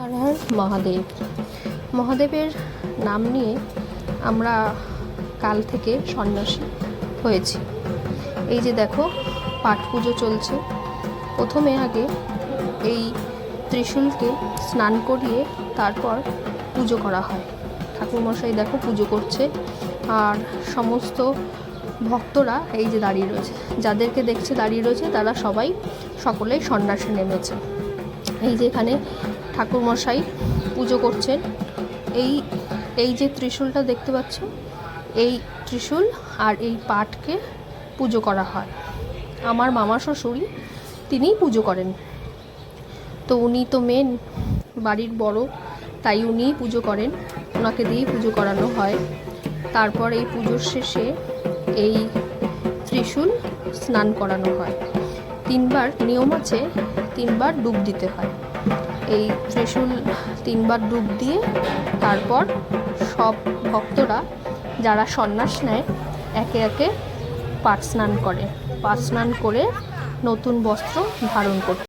হর হর মহাদেব। মহাদেবের নাম নিয়ে আমরা কাল থেকে সন্ন্যাসী হয়েছি। এই যে দেখো, পাঠ পুজো চলছে। প্রথমে আগে এই ত্রিশূলকে স্নান করিয়ে তারপর পুজো করা হয়। ঠাকুরমশাই দেখো পুজো করছে, আর সমস্ত ভক্তরা এই যে দাঁড়িয়ে রয়েছে, যাদেরকে দেখছে দাঁড়িয়ে রয়েছে তারা সকলেই সন্ন্যাসে নেমেছে। এই যে এখানে ঠাকুরমশাই পুজো করছেন। এই যে ত্রিশূলটা দেখতে পাচ্ছ, এই ত্রিশূল আর এই পাঠকে পুজো করা হয়। আমার মামা শ্বশুরই তিনিই পুজো করেন, তো উনি তো মেন বাড়ির বড়, তাই উনিই পুজো করেন, ওনাকে দিয়েই পুজো করানো হয়। তারপর এই পুজোর শেষে এই ত্রিশূল স্নান করানো হয়। 3বার নিয়ম আছে, 3বার ডুব দিতে হয়। এই ত্রিশূল 3বার ডুব দিয়ে তারপর সব ভক্তরা যারা সন্ন্যাস নেয় একে একে পাঠ স্নান করে নতুন বস্ত্র ধারণ করে।